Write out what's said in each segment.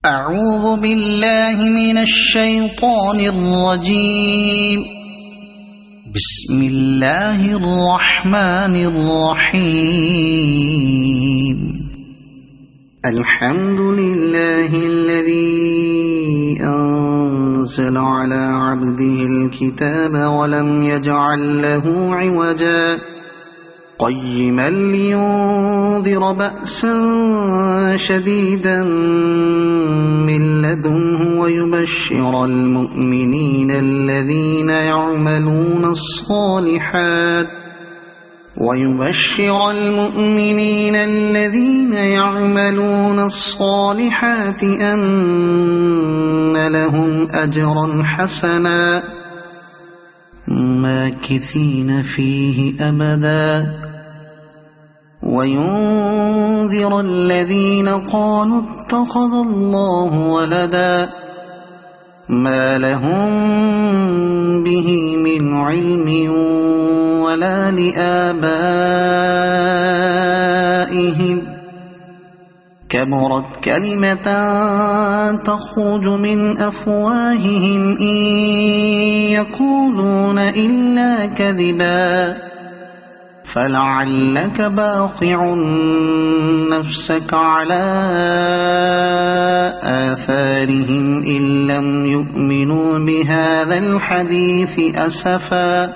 أعوذ بالله من الشيطان الرجيم. بسم الله الرحمن الرحيم. الحمد لله الذي أنزل على عبده الكتاب ولم يجعل له عوجا قيما لينذر بأسا شديدا من لدنه ويبشر المؤمنين الذين يعملون الصالحات أن لهم أجرا حسنا ماكثين فيه أبدا وينذر الذين قالوا اتخذ الله ولدا ما لهم به من علم ولا لآبائهم كبرت كلمة تخرج من أفواههم إن يقولون إلا كذبا فلعلك باخع نفسك على آثارهم إن لم يؤمنوا بهذا الحديث أسفا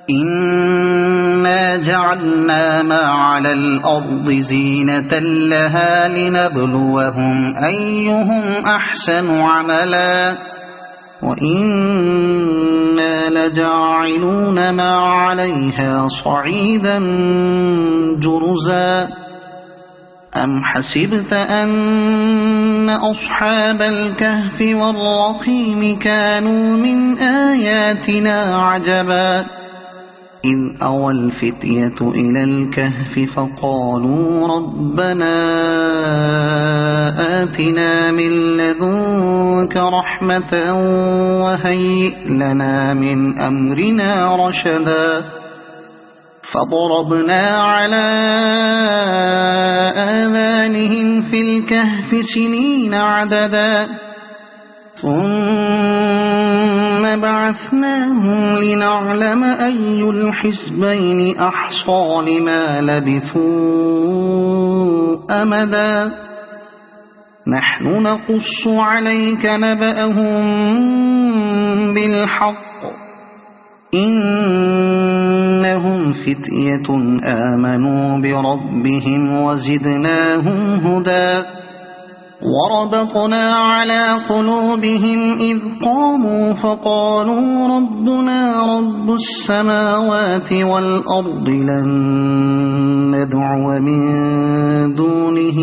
إنا جعلنا ما على الأرض زينة لها لنبلوهم أيهم أحسن عملا وإنا لجاعلون ما عليها صعيدا جرزا أم حسبت أن أصحاب الكهف والرقيم كانوا من آياتنا عجبا إذ أوى الفتية إلى الكهف فقالوا ربنا آتنا من لدنك رحمة وهيئ لنا من أمرنا رشدا فضربنا على آذانهم في الكهف سنين عددا ثم بعثناهم لنعلم أي الحزبين أحصى لما لبثوا أمدا نحن نقص عليك نبأهم بالحق إنهم فتية آمنوا بربهم وزدناهم هدى وربطنا على قلوبهم إذ قاموا فقالوا ربنا رب السماوات والأرض لن ندعو من دونه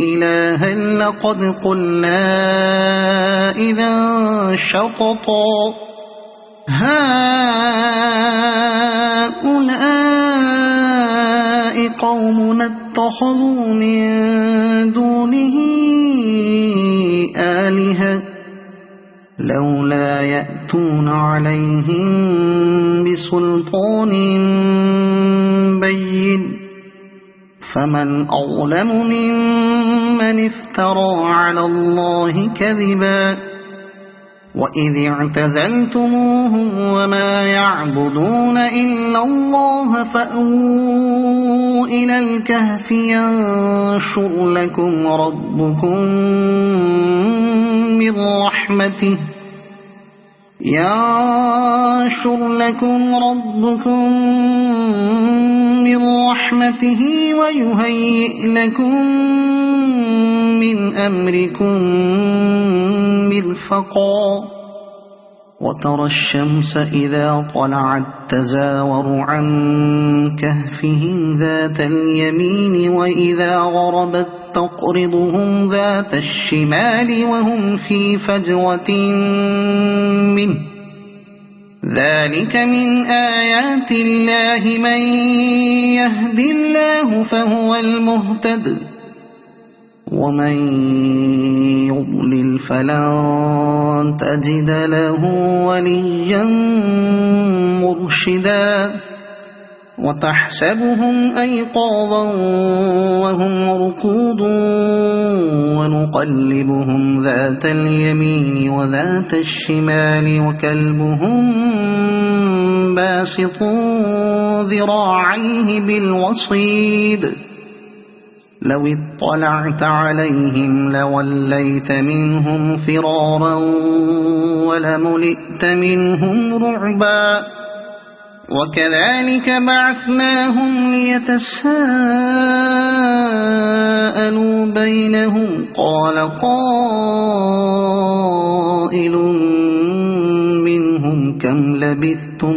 إلها لقد قلنا إذا شططا هؤلاء قومنا اتخذوا من دونه آلهة لولا يأتون عليهم بسلطان بين فمن أظلم ممن افترى على الله كذبا وإذ اعتزلتموهم وما يعبدون إلا الله فأووا إلى الكهف ينشر لكم ربكم من رحمته ويهيئ لكم من أمركم مرفقا وترى الشمس إذا طلعت تزاور عن كهفهم ذات اليمين وإذا غربت تقرضهم ذات الشمال وهم في فجوة منه ذلك من آيات الله من يهد الله فهو المهتد ومن يضلل فلن تجد له وليا مرشدا وتحسبهم أيقاظا وهم رقود ونقلبهم ذات اليمين وذات الشمال وكلبهم باسط ذراعيه بالوصيد لو اطلعت عليهم لوليت منهم فرارا ولملئت منهم رعبا وكذلك بعثناهم ليتساءلوا بينهم قال قائل منهم كم لبثتم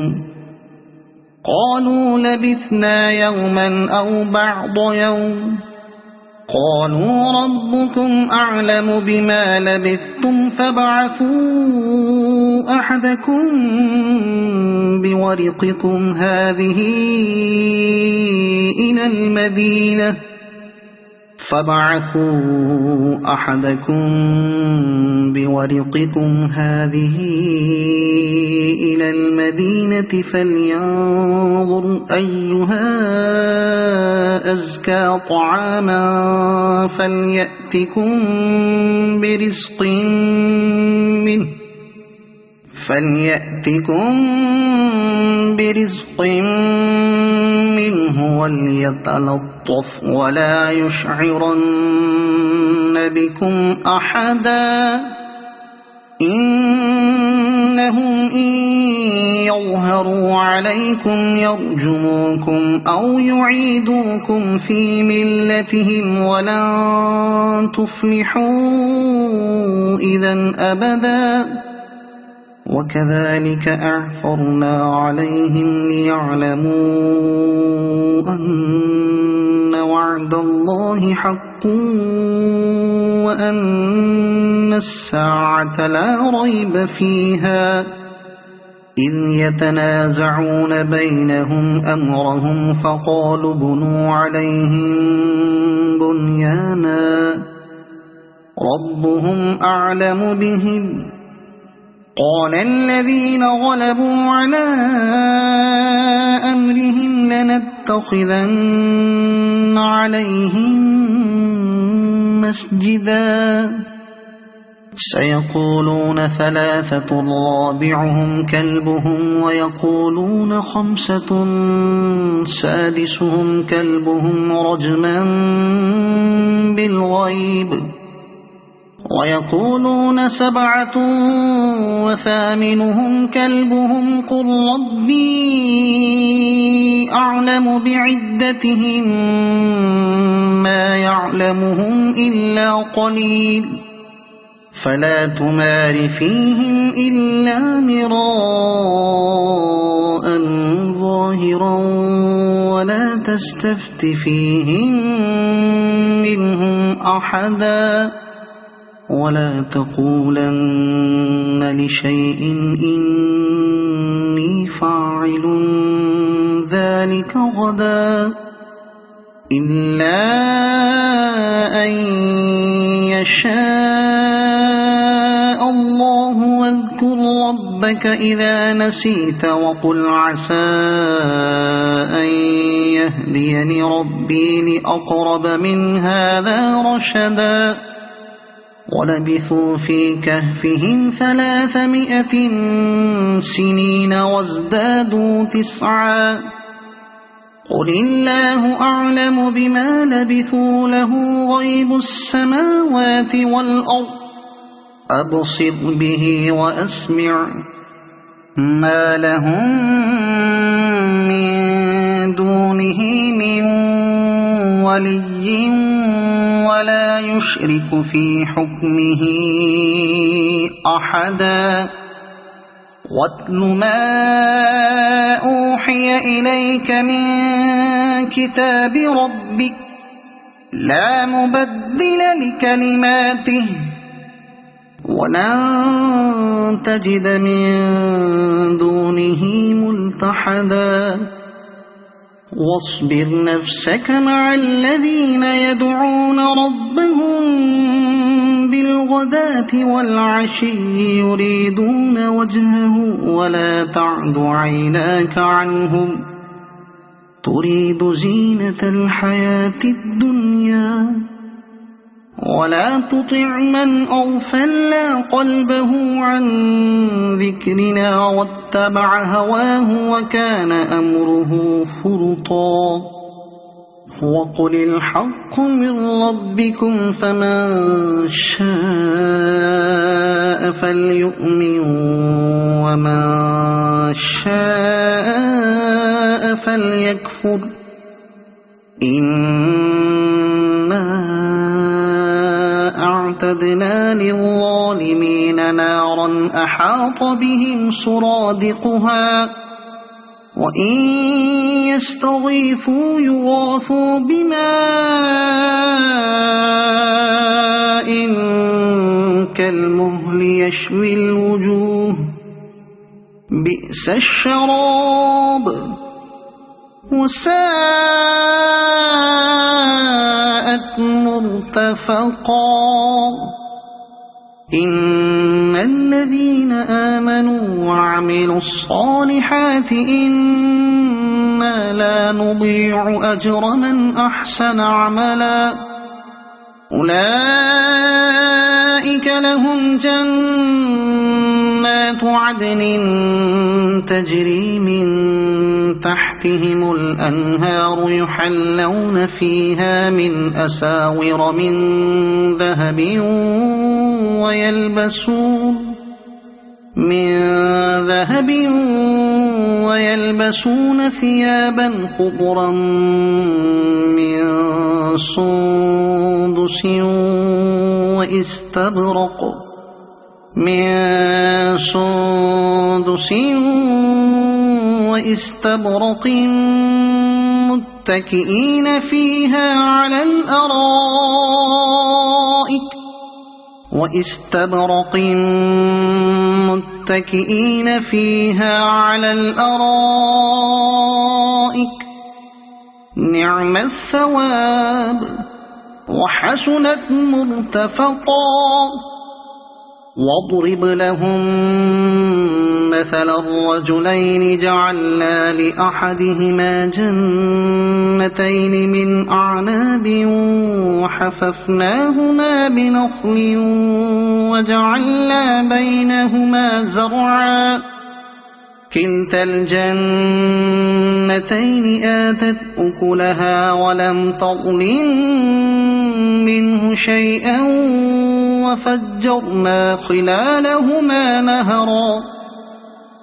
قالوا لبثنا يوما أو بعض يوم قالوا ربكم أعلم بما لبثتم فابعثوا أحدكم بورقكم هذه إلى المدينة فلينظر أيها أزكى طعاما فليأتكم برزق منه وليتلطف ولا يشعرن بكم أحدا إنهم إن يظهروا عليكم يرجموكم أو يعيدوكم في ملتهم ولن تفلحوا إذا أبدا وكذلك أعثرنا عليهم ليعلموا أن وعد الله حق وأن الساعة لا ريب فيها إذ يتنازعون بينهم أمرهم فقالوا بنوا عليهم بنيانا ربهم أعلم بهم قال الذين غلبوا على أمرهم لنتخذن عليهم مسجدا سيقولون ثلاثة رابعهم كلبهم ويقولون خمسة سادسهم كلبهم رجما بالغيب ويقولون سبعة وثامنهم كلبهم قل ربي أعلم بعدتهم ما يعلمهم إلا قليل فلا تمار فيهم إلا مراء ظاهرا ولا تستفت فيهم منهم أحدا ولا تقولن لشيء إني فاعل ذلك غدا إلا أن يشاء الله واذكر ربك إذا نسيت وقل عسى أن يهديني ربي لأقرب من هذا رشدا ولبثوا في كهفهم 300 سنين وازدادوا 9 قل الله أعلم بما لبثوا له غيب السماوات والأرض أبصر به وأسمع ما لهم من دونه من ولي ولا يشرك في حكمه أحدا واتل ما أوحي إليك من كتاب ربك لا مبدل لكلماته ولن تجد من دونه ملتحدا واصبر نفسك مع الذين يدعون ربهم بالغداة والعشي يريدون وجهه ولا تعد عيناك عنهم تريد زينة الحياة الدنيا ولا تطع من أغفلنا قلبه عن ذكرنا واتبع هواه وكان أمره فرطا وقل الحق من ربكم فمن شاء فليؤمن ومن شاء فليكفر إنا أعتدنا للظالمين نارا أحاط بهم سرادقها وإن يستغيثوا يغاثوا بماء كالمهل يشوي الوجوه بئس الشراب وساءت مرتفقا إن الذين آمنوا وعملوا الصالحات إنا لا نضيع أجر من أحسن عملا أولئك لهم جنات عدن تجري من تحتهم الأنهار يحلون فيها من أساور من ذهب ويلبسون ثيابا خضرا من سندس واستبرق متكئين فيها على الأرائك نعم الثواب وحسنت مرتفقا واضرب لهم مثل الرجلين جعلنا لأحدهما جنتين من أعناب وحففناهما بنخل وجعلنا بينهما زرعا كلتا الجنتين آتت أكلها ولم تظلم منه شيئا وفجرنا خلالهما نهرا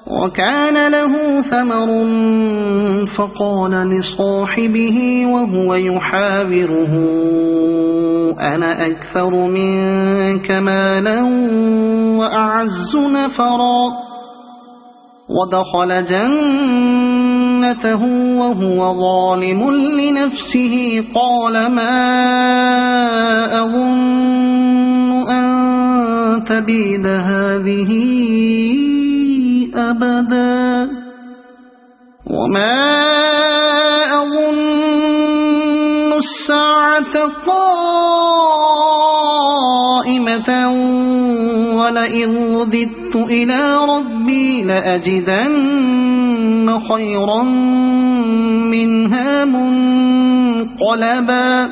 وكان له ثمر فقال لصاحبه وهو يحاوره أنا أكثر منك مالا وأعز نفرا ودخل جنته وهو ظالم لنفسه قال ما أظن أن تبيد هذه أبدا وما أظن الساعة قائمة ولئن رددت إلى ربي لأجدن خيرا منها منقلبا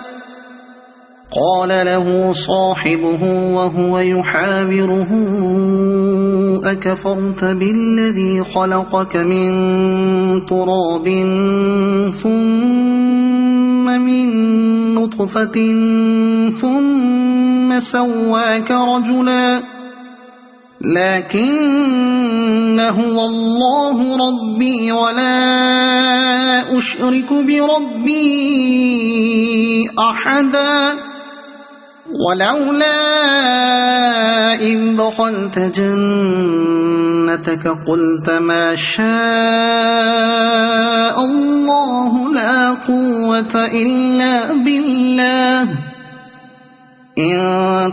قال له صاحبه وهو يحاوره أكفرت بالذي خلقك من تراب ثم من نطفة ثم سواك رجلا لكن هو الله ربي ولا أشرك بربي أحدا ولولا إذ دخلت جنتك قلت ما شاء الله لا قوة إلا بالله إن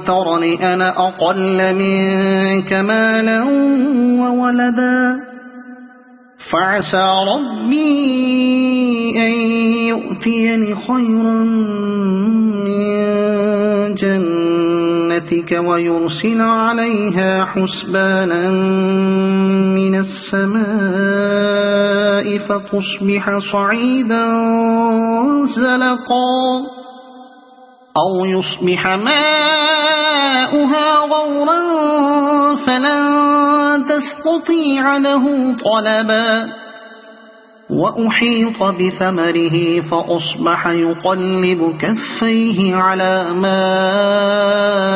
ترني أنا أقل منك مالا وولدا فعسى ربي أن يؤتيني خيرا من جنتك ويرسل عليها حسبانا من السماء فتصبح صعيدا زلقا أو يصبح ماؤها غورا فلن تستطيع له طلبا وأحيط بثمره فأصبح يقلب كفيه على ما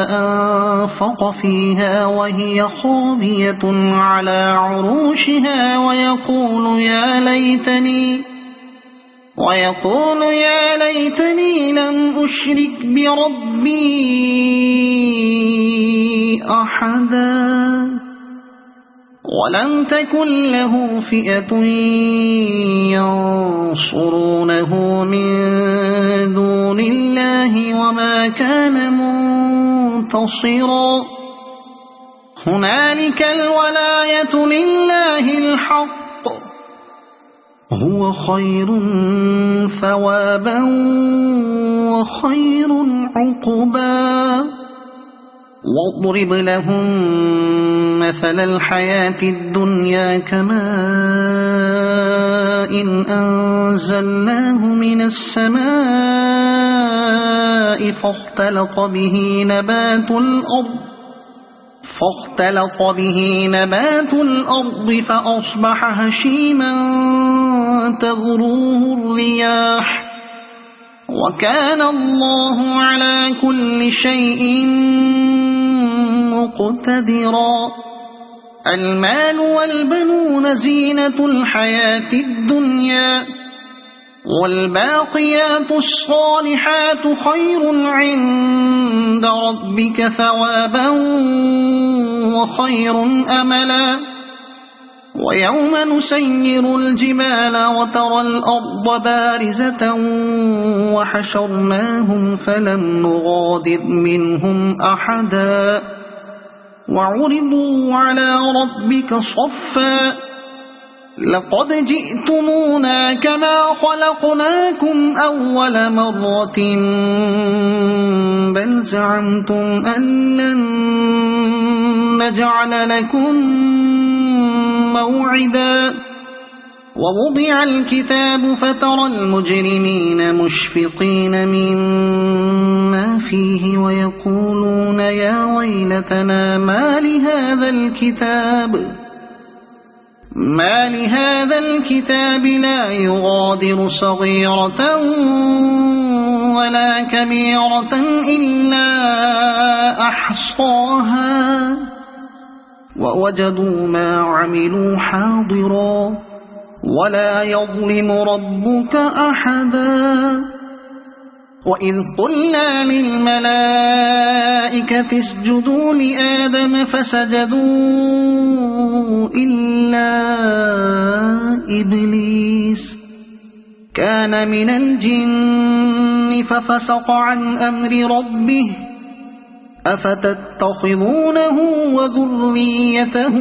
أنفق فيها وهي خاوية على عروشها ويقول يا ليتني لم أشرك بربي أحدا ولم تكن له فئة ينصرونه من دون الله وما كان منتصرا هنالك الولاية لله الحق هو خير ثوابا وخير عقبا واضرب لهم مثل الحياة الدنيا كماء أنزلناه من السماء فاختلط به نبات الأرض فأصبح هشيما تذروه الرياح وكان الله على كل شيء مقتدرا المال والبنون زينة الحياة الدنيا والباقيات الصالحات خير عند ربك ثوابا وخير أملا ويوم نسير الجبال وترى الأرض بارزة وحشرناهم فلم نغادر منهم أحدا وعرضوا على ربك صفا لقد جئتمونا كما خلقناكم أول مرة بل زعمتم أن لن نجعل لكم موعدا ووضع الكتاب فترى المجرمين مشفقين مما فيه ويقولون يا ويلتنا ما لهذا الكتاب لا يغادر صغيرة ولا كبيرة إلا أحصاها ووجدوا ما عملوا حاضرا ولا يظلم ربك أحدا وإذ قلنا للملائكة اسجدوا لآدم فسجدوا إلا إبليس كان من الجن ففسق عن أمر ربه أفتتخذونه وذريته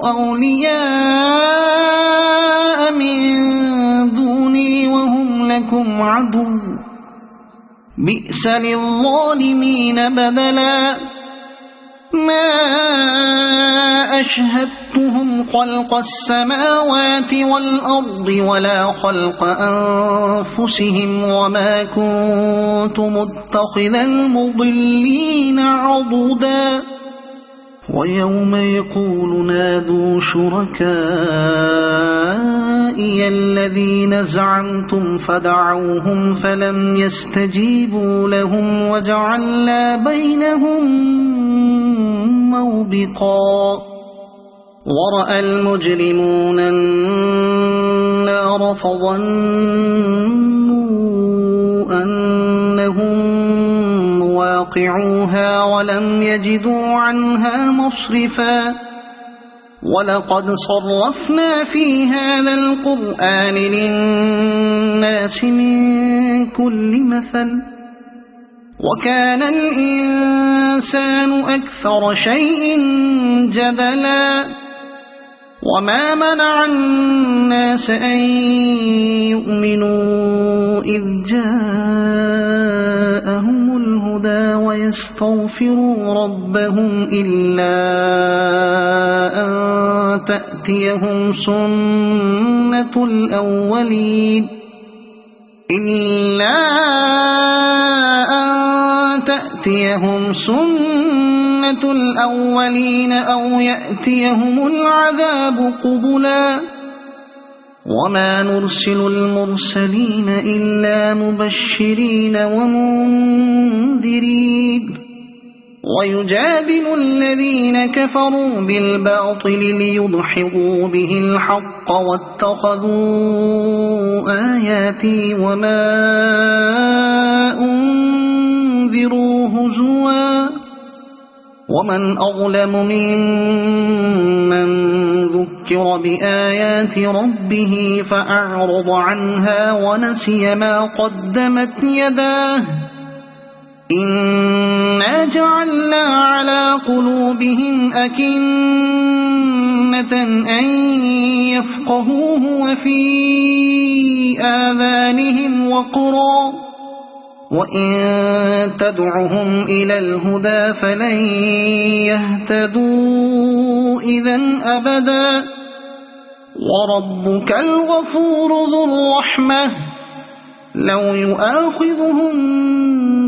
أولياء من دوني وهم لكم عدو بئس للظالمين بدلا ما أشهدتهم خلق السماوات والأرض ولا خلق أنفسهم وما كنت متخذ المضلين عضدا ويوم يقول نادوا شركائي الذين زعمتم فدعوهم فلم يستجيبوا لهم وجعلنا بينهم موبقا ورأى المجرمون النار فظنوا أنهم واقعوها ولم يجدوا عنها مصرفا ولقد صرفنا في هذا القرآن للناس من كل مثل وكان الإنسان أكثر شيء جدلا وما منع الناس أن يؤمنوا إذ جاءهم الهدى ويستغفروا ربهم إلا أن تأتيهم سنة الأولين إلا أن تأتيهم سنة الأولين أو يأتيهم العذاب قبلا وما نرسل المرسلين إلا مبشرين ومنذرين ويجادل الذين كفروا بالباطل ليدحضوا به الحق واتخذوا آياتي وما أنذروا هزوا ومن أظلم ممن ذكر بآيات ربه فأعرض عنها ونسي ما قدمت يداه إنا جعلنا على قلوبهم أكنة أن يفقهوه وفي آذانهم وقرا وإن تدعهم إلى الهدى فلن يهتدوا إذن أبدا وربك الغفور ذو الرحمة لو يؤاخذهم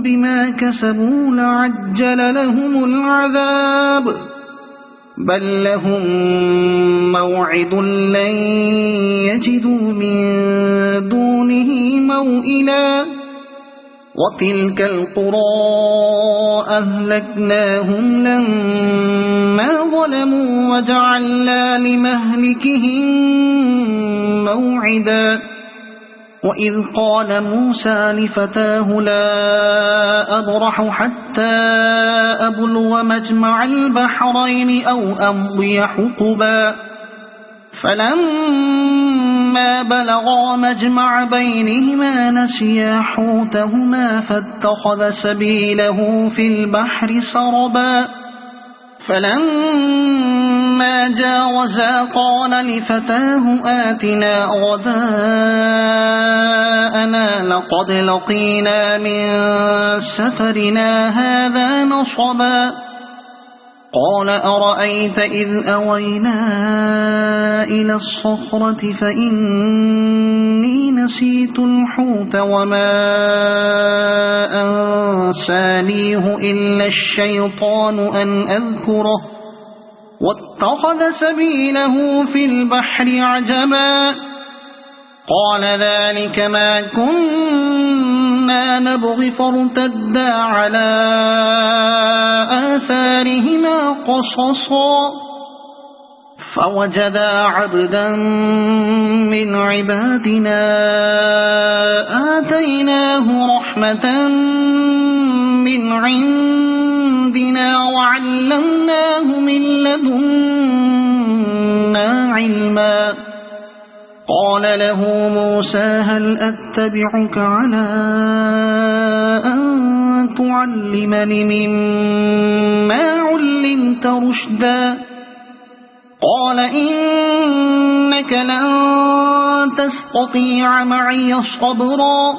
بما كسبوا لعجل لهم العذاب بل لهم موعد لن يجدوا من دونه موئلا وتلك القرى أهلكناهم لما ظلموا وجعلنا لمهلكهم موعدا وإذ قال موسى لفتاه لا أبرح حتى أبلغ مجمع البحرين أو أمضي حقبا فلما بلغا مجمع بينهما نسيا حوتهما فاتخذ سبيله في البحر سربا فلما جاوزا قال لفتاه آتنا غداءنا لقد لقينا من سفرنا هذا نصبا قال أرأيت إذ أوينا إلى الصخرة فإني نسيت الحوت وما أنسانيه إلا الشيطان أن أذكره واتخذ سبيله في البحر عجبا قال ذلك ما كنا نبغي فارتدا على آثارهما قصصا فوجدا عبدا من عبادنا آتيناه رحمة من عندنا وعلمناه من لدنا علما قال له موسى هل أتبعك على أن تعلمني مما علمت رشدا قال إنك لن تستطيع معي صبرا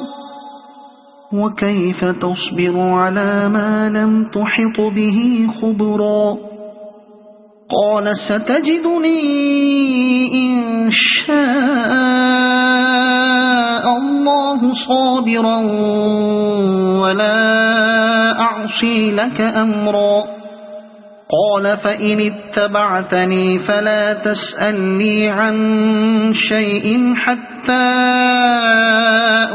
وكيف تصبر على ما لم تحط به خبرا قال ستجدني إن شاء الله صابرا ولا أعصي لك أمرا قال فإن اتبعتني فلا تسألني عن شيء حتى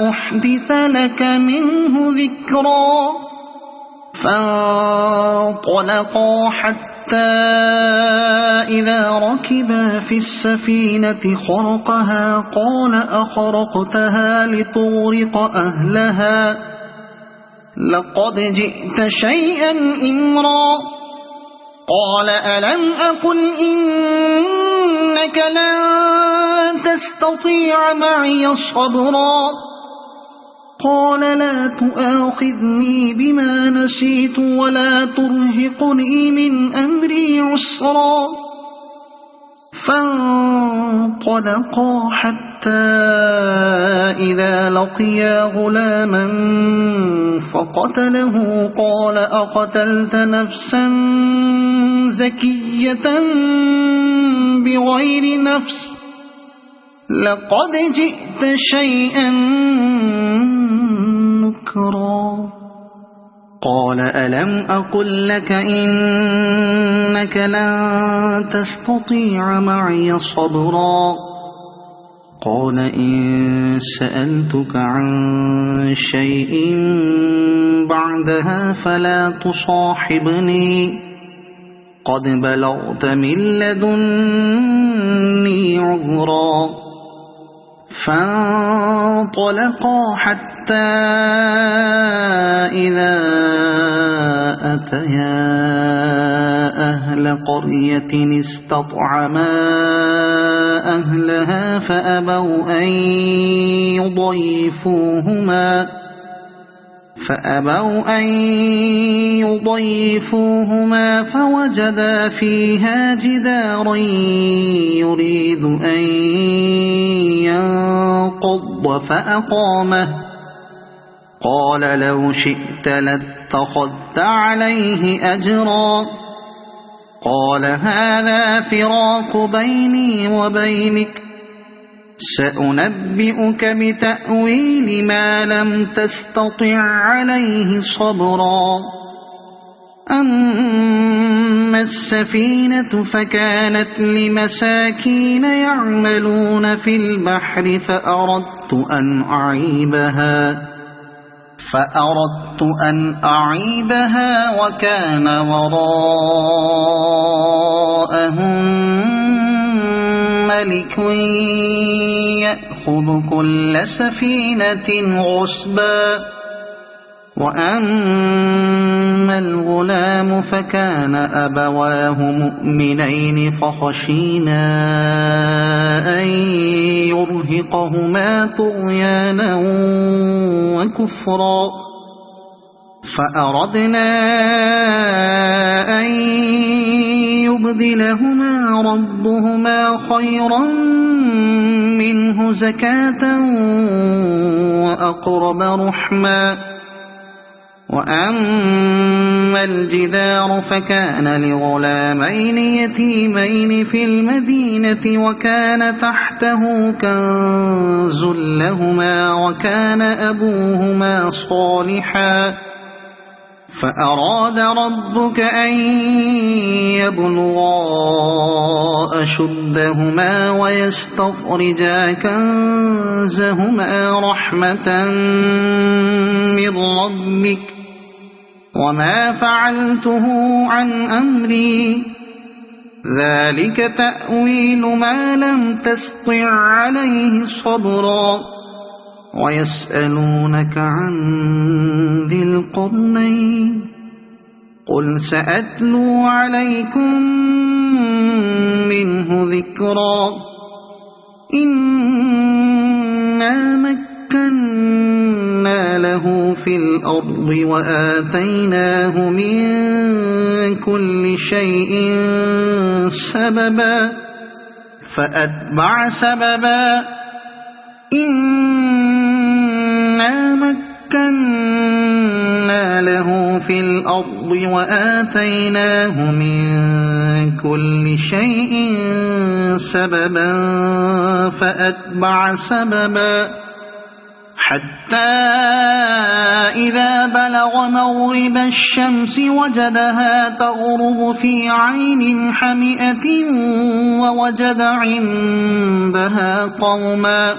أحدث لك منه ذكرا فانطلقا حتى إذا ركبا في السفينة خرقها قال أخرقتها لتغرق أهلها لقد جئت شيئا إمرا قال ألم أقل إنك لن تستطيع معي صبرا قال لا تؤاخذني بما نسيت ولا ترهقني من أمري عسرا فانطلقا حتى إذا لقيا غلاما فقتله قال أقتلت نفسا زكية بغير نفس لقد جئت شيئا نكرا قال ألم أقل لك إنك لن تستطيع معي صبرا قال إن سألتك عن شيء بعدها فلا تصاحبني قد بلغت من لدني عذرا فانطلقا حتى إذا أتيا أهل قرية استطعما أهلها فأبوا أن يضيفوهما فوجدا فيها جدارا يريد أن ينقض فأقامه قال لو شئت لاتخذت عليه أجرا قال هذا فراق بيني وبينك سأنبئك بتأويل ما لم تستطع عليه صبرا أما السفينة فكانت لمساكين يعملون في البحر فأردت أن أعيبها وكان وراءهم ملك يأخذ كل سفينة غصبا وأما الغلام فكان أبواه مؤمنين فخشينا أن يرهقهما طغيانا وكفرا فأردنا أن يبدلهما ربهما خيرا منه زكاة وأقرب رحما وأما الجدار فكان لغلامين يتيمين في المدينة وكان تحته كنز لهما وكان أبوهما صالحا فأراد ربك أن يبلغا أشدهما ويستخرجا كنزهما رحمة من ربك وما فعلته عن أمري ذلك تأويل ما لم تسطع عليه صبرا ويسألونك عن ذي القرنين قل سأتلو عليكم منه ذكرا إنا مكنا له في الأرض وآتيناه من كل شيء سببا فأتبع سببا إنا مكنا له في الأرض وآتيناه من كل شيء سببا فأتبع سببا حتى إذا بلغ مغرب الشمس وجدها تغرب في عين حمئة ووجد عندها قوما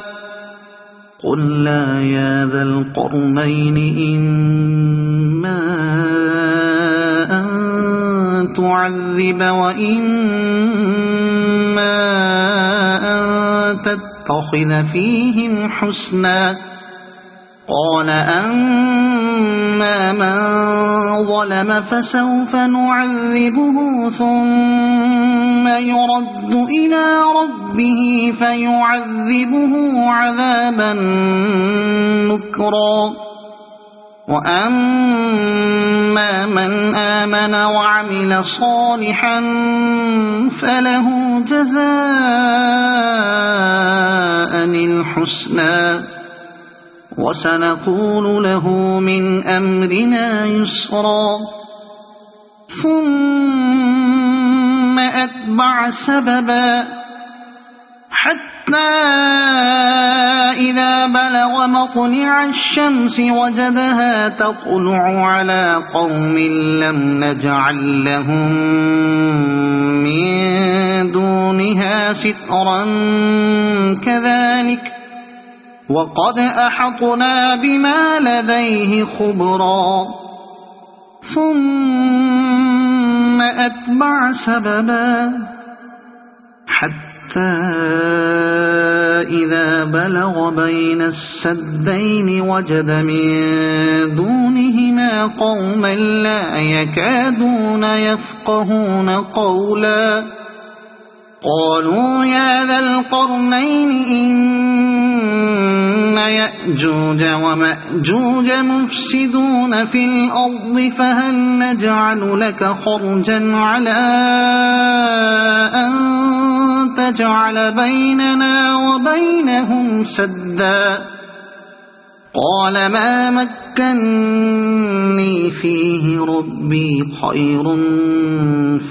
قلنا يا ذا القرنين إما أن تعذب وإما أن تتخذ فيهم حسنا قال أما من ظلم فسوف نعذبه ثم يرد إلى ربه فيعذبه عذابا نكرا وأما من آمن وعمل صالحا فله جزاء الحسنى وسنقول له من أمرنا يسرا ثم أتبع سببا حتى حتى إذا بلغ مطلع الشمس وجدها تطلع على قوم لم نجعل لهم من دونها سترا كذلك وقد أحطنا بما لديه خبرا ثم أتبع سببا حتى إذا بلغ بين السدين وجد من دونهما قوما لا يكادون يفقهون قولا قالوا يا ذا القرنين إن يأجوج ومأجوج مفسدون في الأرض فهل نجعل لك خرجا على أن تجعل بيننا وبينهم سدا قال ما مكني فيه ربي خير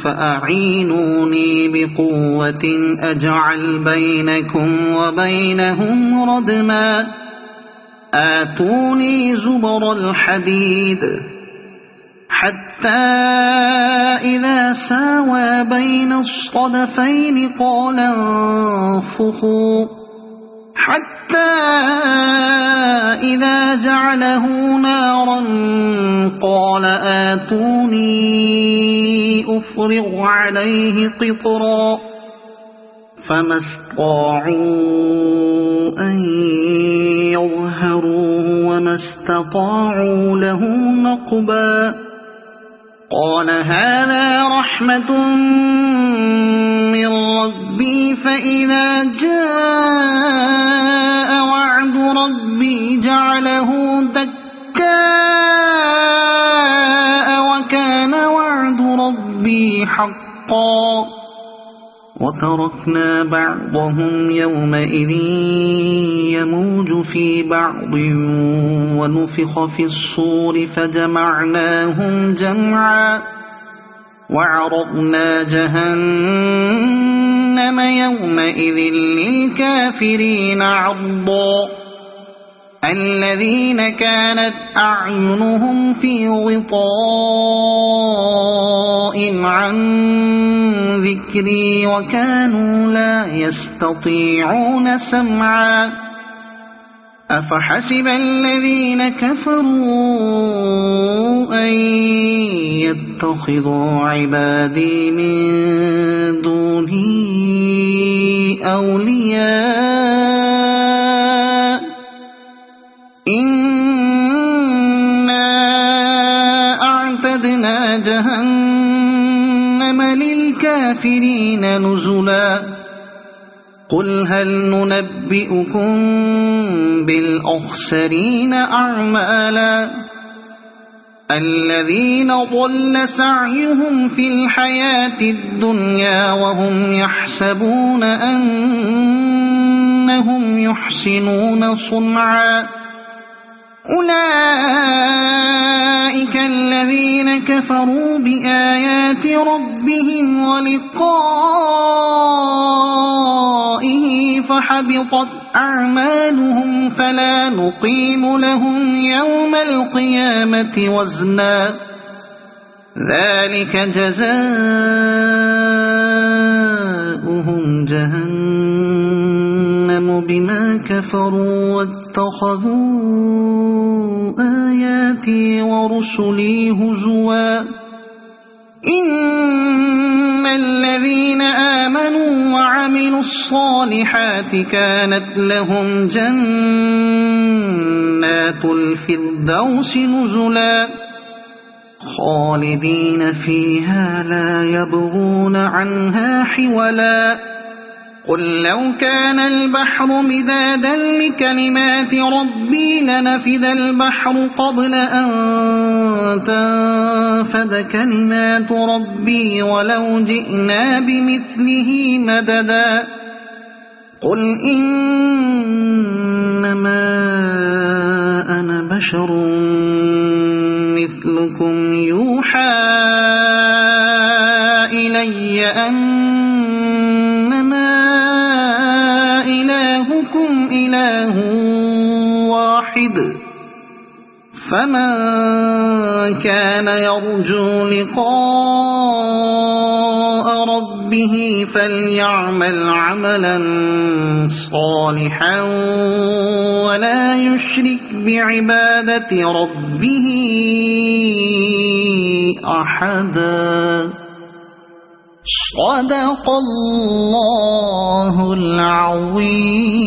فأعينوني بقوة أجعل بينكم وبينهم ردما آتوني زبر الحديد حتى إذا ساوى بين الصدفين قال انفخوا حتى إذا جعله نارا قال آتوني أفرغ عليه قطرا فما استطاعوا أن يظهروه وما استطاعوا له نقبا قال هذا رحمة من ربي فإذا جاء وعد ربي جعله دكاء وكان وعد ربي حقا وتركنا بعضهم يومئذ يموج في بعض ونفخ في الصور فجمعناهم جمعا وعرضنا جهنم يومئذ للكافرين عرضا الذين كانت أعينهم في غطاء عن ذكري وكانوا لا يستطيعون سمعا أفحسب الذين كفروا أن يتخذوا عبادي من دوني أولياء إنا أعتدنا جهنم للكافرين نزلا قل هل ننبئكم بالأخسرين أعمالا الذين ضل سعيهم في الحياة الدنيا وهم يحسبون أنهم يحسنون صنعا أولئك الذين كفروا بآيات ربهم ولقائه فحبطت أعمالهم فلا نقيم لهم يوم القيامة وزنا ذلك جزاؤهم جهنم بما كفروا واتخذوا آياتي ورسلي هزوا إن الذين آمنوا وعملوا الصالحات كانت لهم جنات الفردوس نزلا خالدين فيها لا يبغون عنها حولا قل لو كان البحر مدادا لكلمات ربي لنفد البحر قبل أن تنفد كلمات ربي ولو جئنا بمثله مددا قل إنما أنا بشر مثلكم يوحى إلي أنما إلهكم فمن كان يرجو لقاء ربه فليعمل عملا صالحا ولا يشرك بعبادة ربه أحدا. صدق الله العظيم.